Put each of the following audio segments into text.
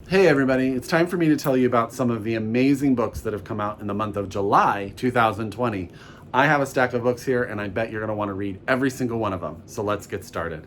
Hey everybody, it's time for me to tell you about some of the amazing books that have come out in the month of July 2020. I have a stack of books here and I bet you're going to want to read every single one of them. So let's get started.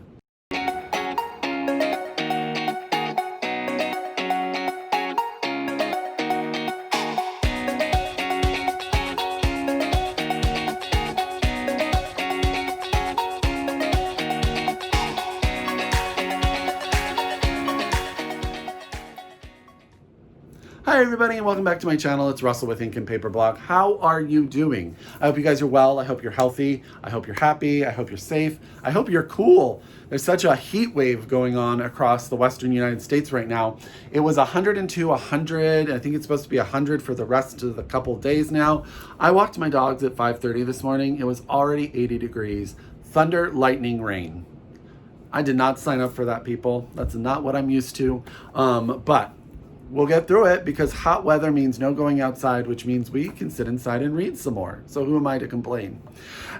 Hi everybody and welcome back to my channel. It's Russell with Ink and Paper Blog. How are you doing? I hope you guys are well. I hope you're healthy. I hope you're happy. I hope you're safe. I hope you're cool. There's such a heat wave going on across the western United States right now. It was 102, 100. I think it's supposed to be 100 for the rest of the couple days now. I walked my dogs at 5:30 this morning. It was already 80 degrees. Thunder, lightning, rain. I did not sign up for that, people. That's not what I'm used to. But we'll get through it because hot weather means no going outside, which means we can sit inside and read some more. So who am I to complain?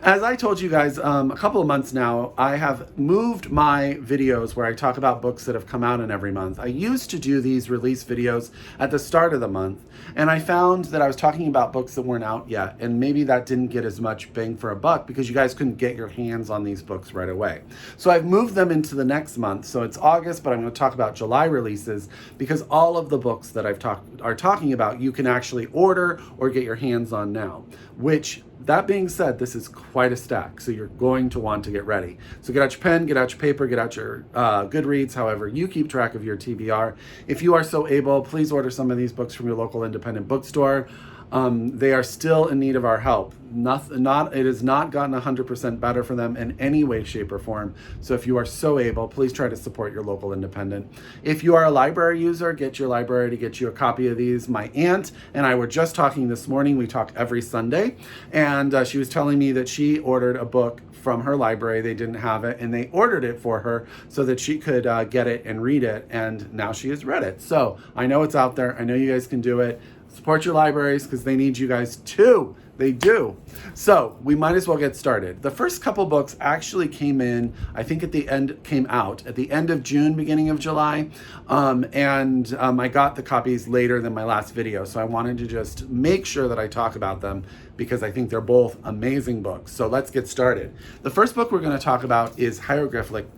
As I told you guys a couple of months now, I have moved my videos where I talk about books that have come out in every month. I used to do these release videos at the start of the month, and I found that I was talking about books that weren't out yet, and maybe that didn't get as much bang for a buck because you guys couldn't get your hands on these books right away. So I've moved them into the next month. So it's August, but I'm going to talk about July releases because all of the books that are talking about you can actually order or get your hands on now, which, that being said, this is quite a stack, so you're going to want to get ready. So get out your pen, get out your paper, get out your Goodreads, however you keep track of your TBR. If you are so able, please order some of these books from your local independent bookstore. They are still in need of our help. It has not gotten 100% better for them in any way, shape, or form. So if you are so able, please try to support your local independent. If you are a library user, get your library to get you a copy of these. My aunt and I were just talking this morning. We talk every Sunday. And she was telling me that she ordered a book from her library. They didn't have it, and they ordered it for her so that she could get it and read it. And now she has read it. So I know it's out there. I know you guys can do it. Support your libraries because they need you guys too. They do. So we might as well get started. The first couple books actually came out at the end of June, beginning of July. I got the copies later than my last video. So I wanted to just make sure that I talk about them because I think they're both amazing books. So let's get started. The first book we're going to talk about is Hieroglyphics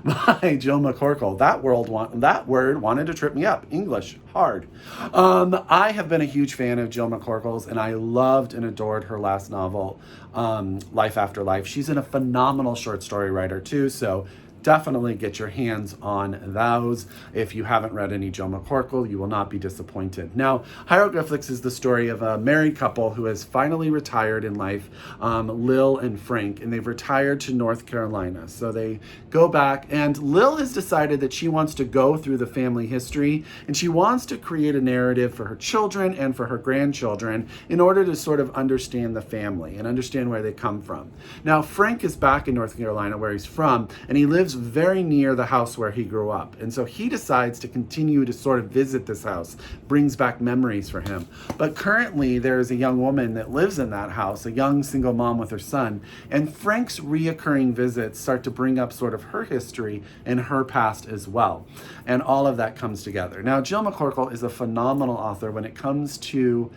by Jill McCorkle. That word wanted to trip me up. English, hard. I have been a huge fan of Jill McCorkle's, and I loved and adored her last novel, Life After Life. She's a phenomenal short story writer too, so definitely get your hands on those. If you haven't read any Jill McCorkle, you will not be disappointed. Now, Hieroglyphics is the story of a married couple who has finally retired in life, Lil and Frank, and they've retired to North Carolina. So they go back, and Lil has decided that she wants to go through the family history, and she wants to create a narrative for her children and for her grandchildren in order to sort of understand the family and understand where they come from. Now, Frank is back in North Carolina, where he's from, and he lives very near the house where he grew up. And so he decides to continue to sort of visit this house, brings back memories for him. But currently there's a young woman that lives in that house, a young single mom with her son, and Frank's reoccurring visits start to bring up sort of her history and her past as well. And all of that comes together. Now, Jill McCorkle is a phenomenal author when it comes to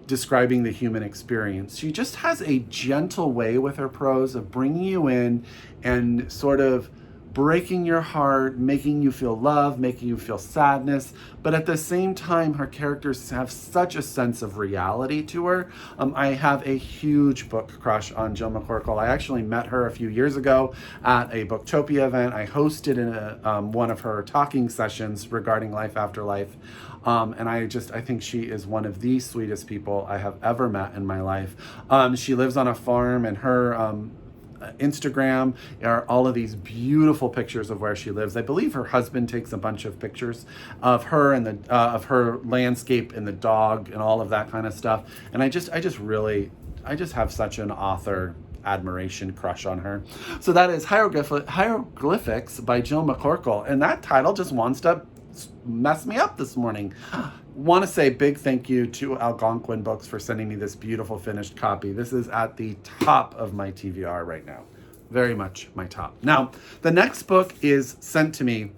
describing the human experience. She just has a gentle way with her prose of bringing you in and sort of breaking your heart, making you feel love, making you feel sadness, but at the same time, her characters have such a sense of reality to her. I have a huge book crush on Jill McCorkle. I actually met her a few years ago at a Booktopia event. I hosted one of her talking sessions regarding Life After Life. And I think she is one of the sweetest people I have ever met in my life. She lives on a farm, and her Instagram are all of these beautiful pictures of where she lives. I believe her husband takes a bunch of pictures of her and of her landscape and the dog and all of that kind of stuff. And I just have such an author admiration crush on her. So that is Hieroglyphics by Jill McCorkle, and that title just wants to mess me up this morning. Want to say big thank you to Algonquin Books for sending me this beautiful finished copy. This is at the top of my TBR right now. very much my top. Now, the next book is sent to me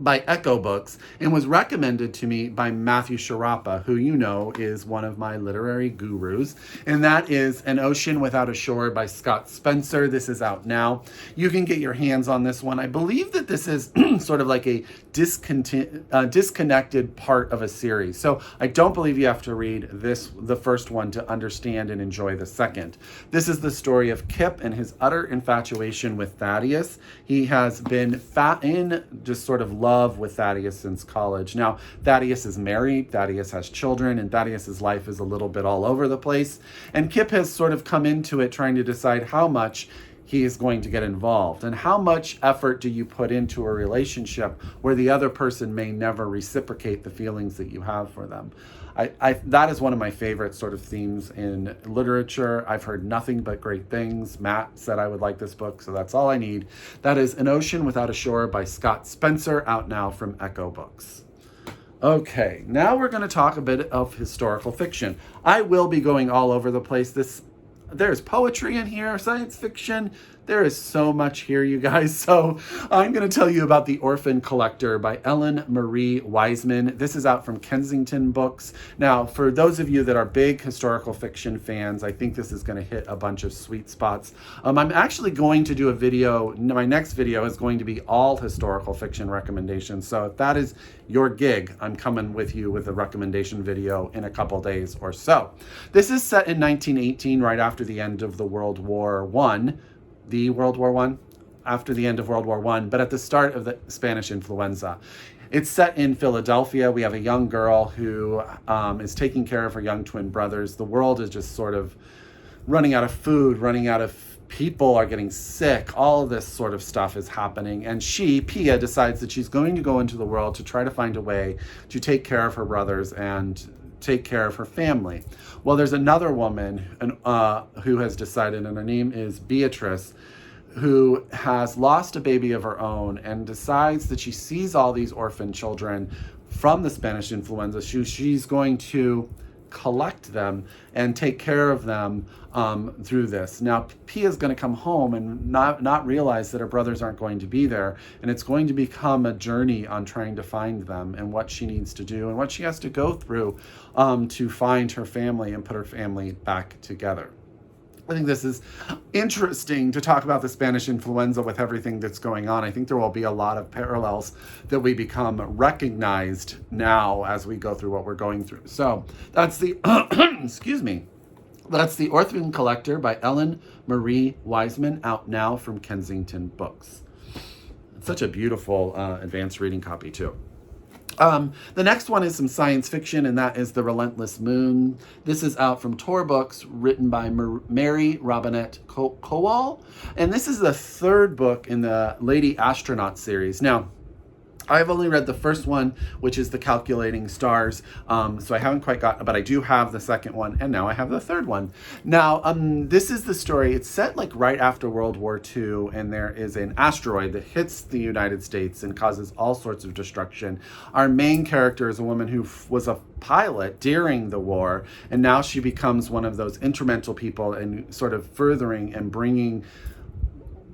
by Ecco Books and was recommended to me by Matthew Sharapa, who you know is one of my literary gurus, and that is An Ocean Without a Shore by Scott Spencer. This is out now. You can get your hands on this one. I believe that this is sort of like a disconnected part of a series. So I don't believe you have to read the first one to understand and enjoy the second. This is the story of Kip and his utter infatuation with Thaddeus. He has been in just sort of love with Thaddeus since college. Now, Thaddeus is married, Thaddeus has children, and Thaddeus's life is a little bit all over the place. And Kip has sort of come into it trying to decide how much he is going to get involved and how much effort do you put into a relationship where the other person may never reciprocate the feelings that you have for them. That is one of my favorite sort of themes in literature. I've heard nothing but great things. Matt said I would like this book, so that's all I need. That is An Ocean Without a Shore by Scott Spencer, out now from Ecco Books. Okay, now we're going to talk a bit of historical fiction. I will be going all over the place. There's poetry in here, science fiction. There is so much here, you guys. So I'm going to tell you about The Orphan Collector by Ellen Marie Wiseman. This is out from Kensington Books. Now, for those of you that are big historical fiction fans, I think this is going to hit a bunch of sweet spots. I'm actually going to do a video. My next video is going to be all historical fiction recommendations. So if that is your gig, I'm coming with you with a recommendation video in a couple days or so. This is set in 1918, right after the end of the World War I. After the end of World War I, but at the start of the Spanish influenza. It's set in Philadelphia. We have a young girl who is taking care of her young twin brothers. The world is just sort of running out of food, running out of people are getting sick. All of this sort of stuff is happening. And she, Pia, decides that she's going to go into the world to try to find a way to take care of her brothers and take care of her family. Well, there's another woman who has decided, and her name is Beatrice, who has lost a baby of her own and decides that she sees all these orphan children from the Spanish influenza. She's going to collect them and take care of them through this. Now, Pia's going to come home and not realize that her brothers aren't going to be there, and it's going to become a journey on trying to find them and what she needs to do and what she has to go through to find her family and put her family back together. I think this is interesting to talk about the Spanish influenza with everything that's going on. I think there will be a lot of parallels that we become recognized now as we go through what we're going through. So that's the, excuse me, that's The Orphan Collector by Ellen Marie Wiseman, out now from Kensington Books. It's such a beautiful advanced reading copy too. The next one is some science fiction, and that is The Relentless Moon. This is out from Tor Books, written by Mary Robinette Kowal. And this is the third book in the Lady Astronaut series. Now, I've only read the first one, which is The Calculating Stars. So I haven't quite got, but I do have the second one, and now I have the third one. Now, this is the story. It's set like right after World War II, and there is an asteroid that hits the United States and causes all sorts of destruction. Our main character is a woman who was a pilot during the war, and now she becomes one of those instrumental people in sort of furthering and bringing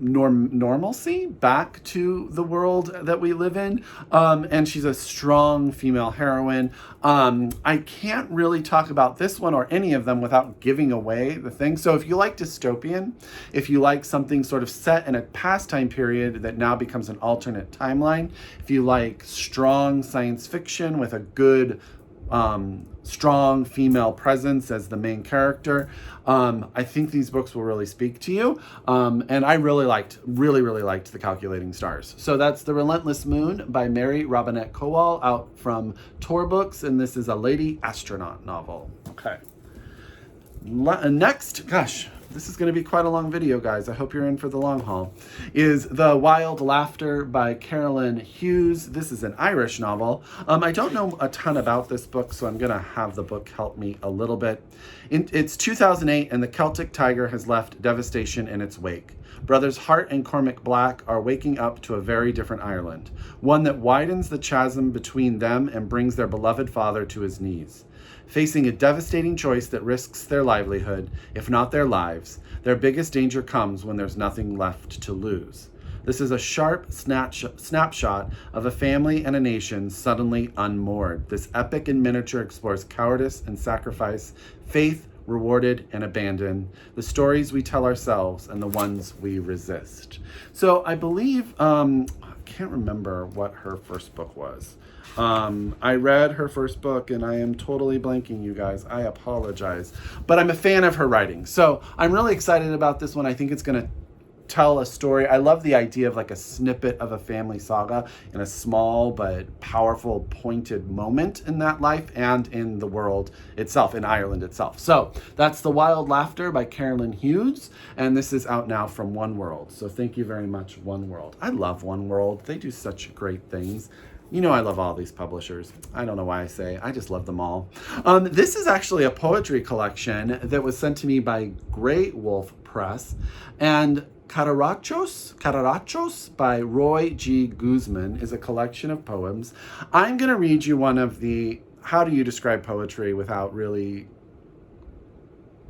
normalcy back to the world that we live in, and she's a strong female heroine. I can't really talk about this one or any of them without giving away the thing. So if you like dystopian, if you like something sort of set in a past time period that now becomes an alternate timeline, if you like strong science fiction with a good strong female presence as the main character, I think these books will really speak to you. And I really liked The Calculating Stars. So that's The Relentless Moon by Mary Robinette Kowal, out from Tor Books, and this is a lady astronaut novel. Okay. Next, gosh, this is going to be quite a long video, guys. I hope you're in for the long haul. Is The Wild Laughter by Caoilinne Hughes. This is an Irish novel. I don't know a ton about this book, so I'm going to have the book help me a little bit. It's 2008, and the Celtic tiger has left devastation in its wake. Brothers Hart and Cormac Black are waking up to a very different Ireland, one that widens the chasm between them and brings their beloved father to his knees. Facing a devastating choice that risks their livelihood, if not their lives, their biggest danger comes when there's nothing left to lose. This is a sharp snapshot of a family and a nation suddenly unmoored. This epic in miniature explores cowardice and sacrifice, faith rewarded and abandoned, the stories we tell ourselves and the ones we resist. So I believe, I can't remember what her first book was. I read her first book and I am totally blanking, you guys. I apologize. But I'm a fan of her writing. So I'm really excited about this one. I think it's going to tell a story. I love the idea of like a snippet of a family saga in a small but powerful pointed moment in that life and in the world itself, in Ireland itself. So that's The Wild Laughter by Caoilinne Hughes, and this is out now from OneWorld. So thank you very much, OneWorld. I love OneWorld. They do such great things. You know I love all these publishers. I don't know why I just love them all. This is actually a poetry collection that was sent to me by Graywolf Press, and Catrachos by Roy G. Guzman is a collection of poems. I'm going to read you one of the, how do you describe poetry without really,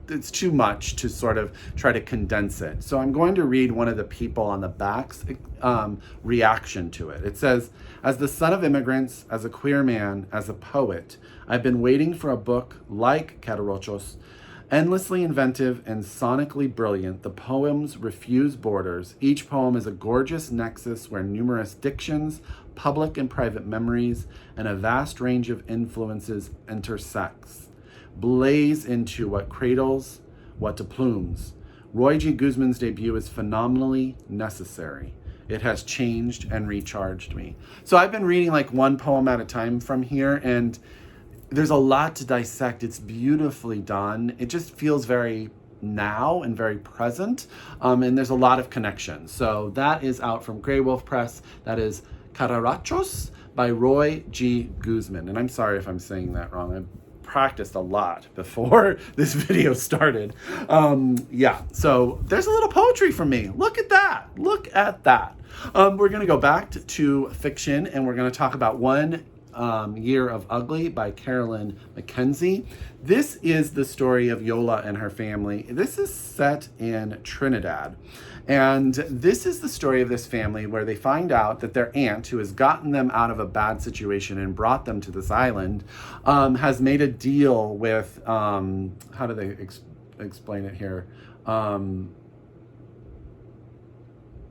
it's too much to sort of try to condense it. So I'm going to read one of the people on the back's reaction to it. It says, as the son of immigrants, as a queer man, as a poet, I've been waiting for a book like Catrachos. Endlessly inventive and sonically brilliant, the poems refuse borders. Each poem is a gorgeous nexus where numerous dictions, public and private memories, and a vast range of influences intersects, blaze into what cradles, what deplumes. Roy G. Guzman's debut is phenomenally necessary. It has changed and recharged me. So I've been reading like one poem at a time from here, and there's a lot to dissect. It's beautifully done. It just feels very now and very present. And there's a lot of connections. So that is out from Graywolf Press. That is Catrachos by Roy G. Guzman. And I'm sorry if I'm saying that wrong. I practiced a lot before this video started. Yeah, so there's a little poetry from me. Look at that. Look at that. We're going to go back to fiction, and we're going to talk about One Year of Ugly by Caroline Mackenzie. This is the story of Yola and her family. This is set in Trinidad. And this is the story of this family where they find out that their aunt, who has gotten them out of a bad situation and brought them to this island, has made a deal with, how do they explain it here?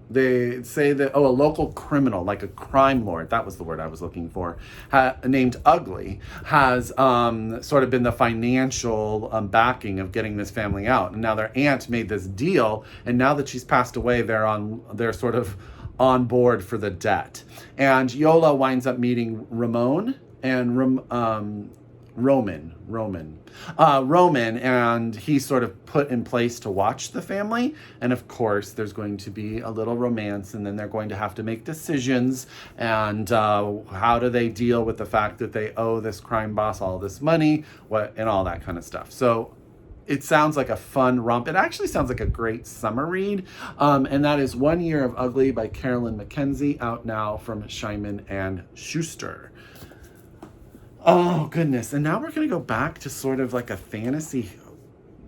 They say that, a local criminal, like a crime lord, that was the word I was looking for, named Ugly, has sort of been the financial backing of getting this family out. And now their aunt made this deal, and now that she's passed away, they're sort of on board for the debt. And Yola winds up meeting Roman, and he's sort of put in place to watch the family. And of course, there's going to be a little romance, and then they're going to have to make decisions. And how do they deal with the fact that they owe this crime boss all this money, and all that kind of stuff. So it sounds like a fun romp. It actually sounds like a great summer read. And that is One Year of Ugly by Caroline Mackenzie, out now from Wiseman and Schuster. Oh, goodness. And now we're going to go back to sort of like a fantasy,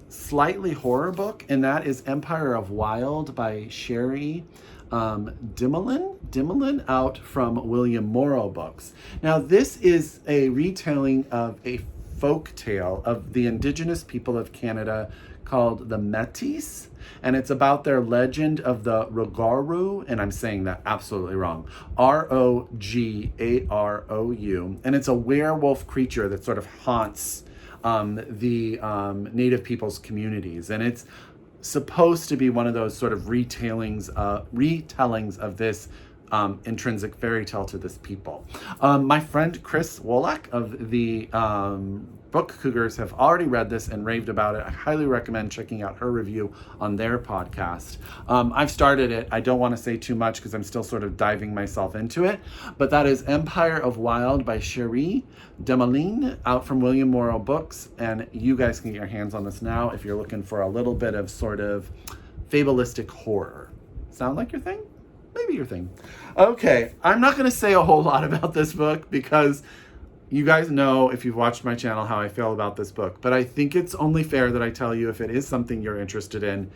slightly horror book, and that is Empire of Wild by Sherry Dimelin, out from William Morrow Books. Now, this is a retelling of a folk tale of the indigenous people of Canada called the Métis, and it's about their legend of the Rogaru, and I'm saying that absolutely wrong, Rogaru, and it's a werewolf creature that sort of haunts the Native people's communities, and it's supposed to be one of those sort of retellings of this intrinsic fairy tale to this people. My friend Chris Wolak of the Book Cougars have already read this and raved about it. I highly recommend checking out her review on their podcast. I've started it. I don't want to say too much because I'm still sort of diving myself into it, but that is Empire of Wild by Sherry Dimelin, out from William Morrow Books, and you guys can get your hands on this now if you're looking for a little bit of sort of fabulistic horror. Sound like your thing? Maybe your thing. Okay, I'm not going to say a whole lot about this book because you guys know, if you've watched my channel, how I feel about this book. But I think it's only fair that I tell you, if it is something you're interested in,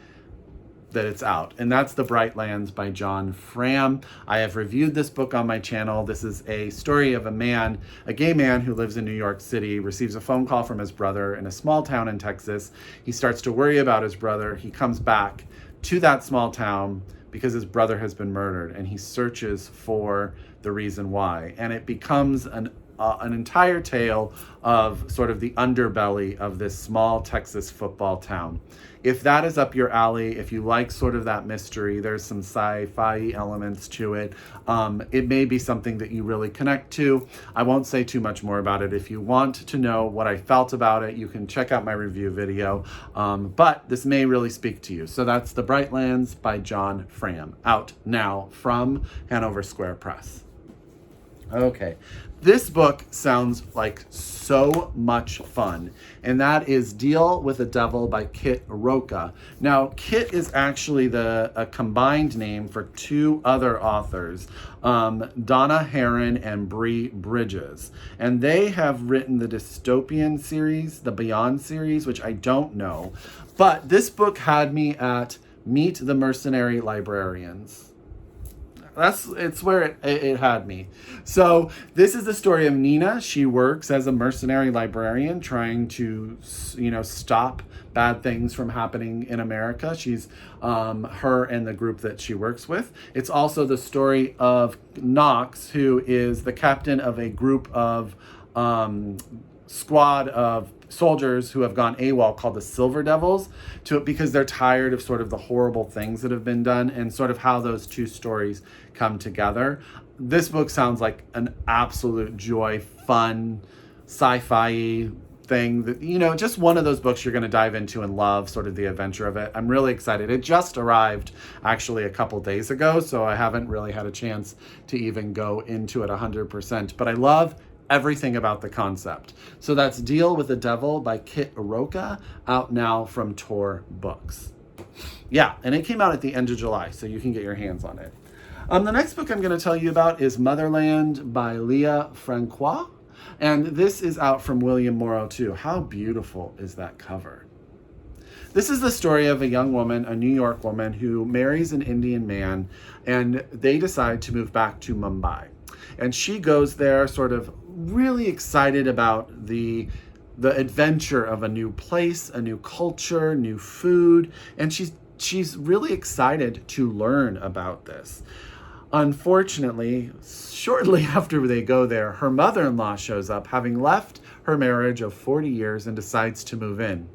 that it's out. And that's The Bright Lands by John Fram. I have reviewed this book on my channel. This is a story of a gay man who lives in New York City, receives a phone call from his brother in a small town in Texas. He starts to worry about his brother. He comes back to that small town because his brother has been murdered, and he searches for the reason why. And it becomes an entire tale of sort of the underbelly of this small Texas football town. If that is up your alley, if you like sort of that mystery, there's some sci-fi elements to it. It may be something that you really connect to. I won't say too much more about it. If you want to know what I felt about it, you can check out my review video. But this may really speak to you. So that's The Bright Lands by John Fram, out now from Hanover Square Press. Okay, this book sounds like so much fun, and that is Deal with the Devil by Kit Roca. Now, Kit is actually a combined name for two other authors, Donna Herron and Bree Bridges. And they have written the dystopian series, the Beyond series, which I don't know. But this book had me at Meet the Mercenary Librarians. It's where it had me. So this is the story of Nina. She works as a mercenary librarian trying to, stop bad things from happening in America. She's her and the group that she works with. It's also the story of Knox, who is the captain of a group of squad of soldiers who have gone AWOL called the Silver Devils, because they're tired of sort of the horrible things that have been done, and sort of how those two stories come together. This book sounds like an absolute joy, fun, sci-fi thing that, just one of those books you're going to dive into and love sort of the adventure of it. I'm really excited. It just arrived actually a couple days ago, so I haven't really had a chance to even go into it 100%, but I love everything about the concept. So that's Deal with the Devil by Kit Roca, out now from Tor Books. Yeah, and it came out at the end of July, so you can get your hands on it. The next book I'm going to tell you about is Motherland by Leah Francois, and this is out from William Morrow too. How beautiful is that cover? This is the story of a young woman, a New York woman, who marries an Indian man, and they decide to move back to Mumbai. And she goes there sort of really excited about the adventure of a new place, a new culture, new food, and she's really excited to learn about this. Unfortunately, shortly after they go there, her mother-in-law shows up, having left her marriage of 40 years, and decides to move in.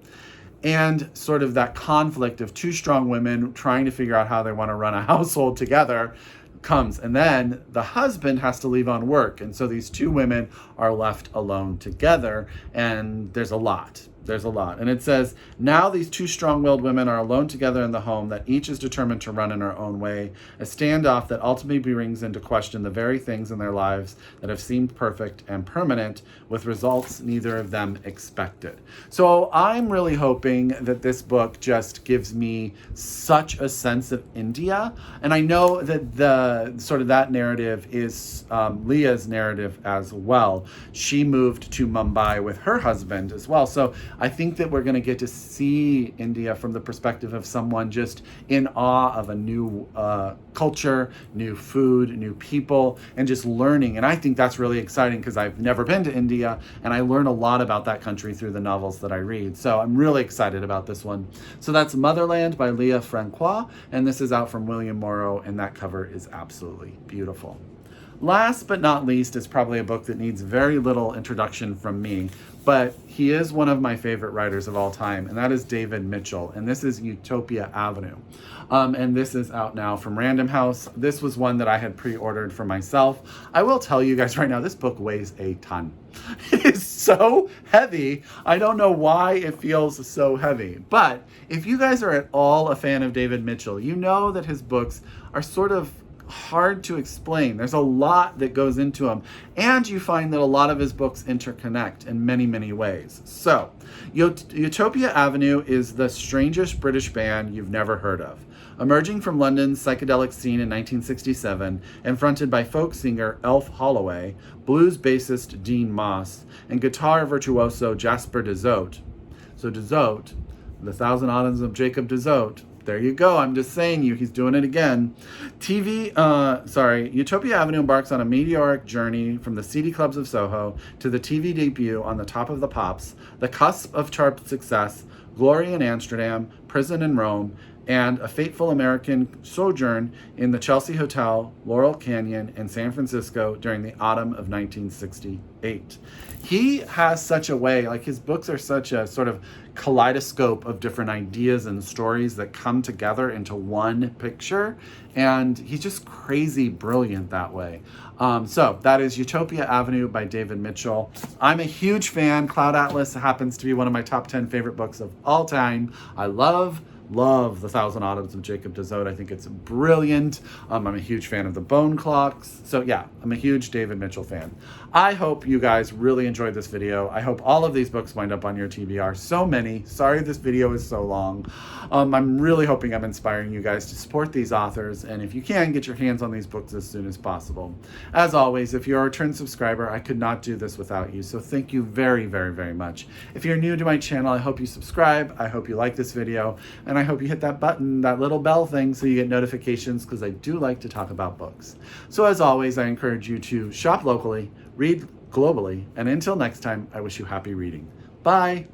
And sort of that conflict of two strong women trying to figure out how they want to run a household together comes. And then the husband has to leave on work. And so these two women are left alone together. And there's a lot. And it says, now these two strong-willed women are alone together in the home that each is determined to run in her own way, a standoff that ultimately brings into question the very things in their lives that have seemed perfect and permanent, with results neither of them expected. So I'm really hoping that this book just gives me such a sense of India. And I know that the sort of that narrative is Leah's narrative as well. She moved to Mumbai with her husband as well. So I think that we're going to get to see India from the perspective of someone just in awe of a new culture, new food, new people, and just learning. And I think that's really exciting because I've never been to India, and I learn a lot about that country through the novels that I read. So I'm really excited about this one. So that's Motherland by Leah Francois, and this is out from William Morrow, and that cover is absolutely beautiful. Last but not least is probably a book that needs very little introduction from me, but he is one of my favorite writers of all time, and that is David Mitchell, and this is Utopia Avenue. And this is out now from Random House. This was one that I had pre-ordered for myself. I will tell you guys right now, this book weighs a ton. It is so heavy. I don't know why it feels so heavy, but if you guys are at all a fan of David Mitchell, you know that his books are sort of hard to explain. There's a lot that goes into them, and you find that a lot of his books interconnect in many, many ways. So, Utopia Avenue is the strangest British band you've never heard of. Emerging from London's psychedelic scene in 1967 and fronted by folk singer Elf Holloway, blues bassist Dean Moss, and guitar virtuoso Jasper de Zoet. So de Zoet, the Thousand Autumns of Jacob de Zoet. There you go. I'm just saying he's doing it again. Utopia Avenue embarks on a meteoric journey from the seedy clubs of Soho to the TV debut on the top of the pops, the cusp of chart success, glory in Amsterdam, prison in Rome, and a fateful American sojourn in the Chelsea Hotel, Laurel Canyon, and San Francisco during the autumn of 1968. He has such a way, like his books are such a sort of kaleidoscope of different ideas and stories that come together into one picture, and he's just crazy brilliant that way. So that is Utopia Avenue by David Mitchell. I'm a huge fan. Cloud Atlas happens to be one of my top 10 favorite books of all time. I love The Thousand Autumns of Jacob de Zoet. I think it's brilliant. I'm a huge fan of the Bone Clocks. So yeah, I'm a huge David Mitchell fan. I hope you guys really enjoyed this video. I hope all of these books wind up on your TBR. So many. Sorry this video is so long. I'm really hoping I'm inspiring you guys to support these authors, and if you can, get your hands on these books as soon as possible. As always, if you're a return subscriber, I could not do this without you, so thank you very, very, very much. If you're new to my channel, I hope you subscribe. I hope you like this video, and I hope you hit that button, that little bell thing, so you get notifications, because I do like to talk about books. So as always, I encourage you to shop locally, read globally, and until next time, I wish you happy reading. Bye!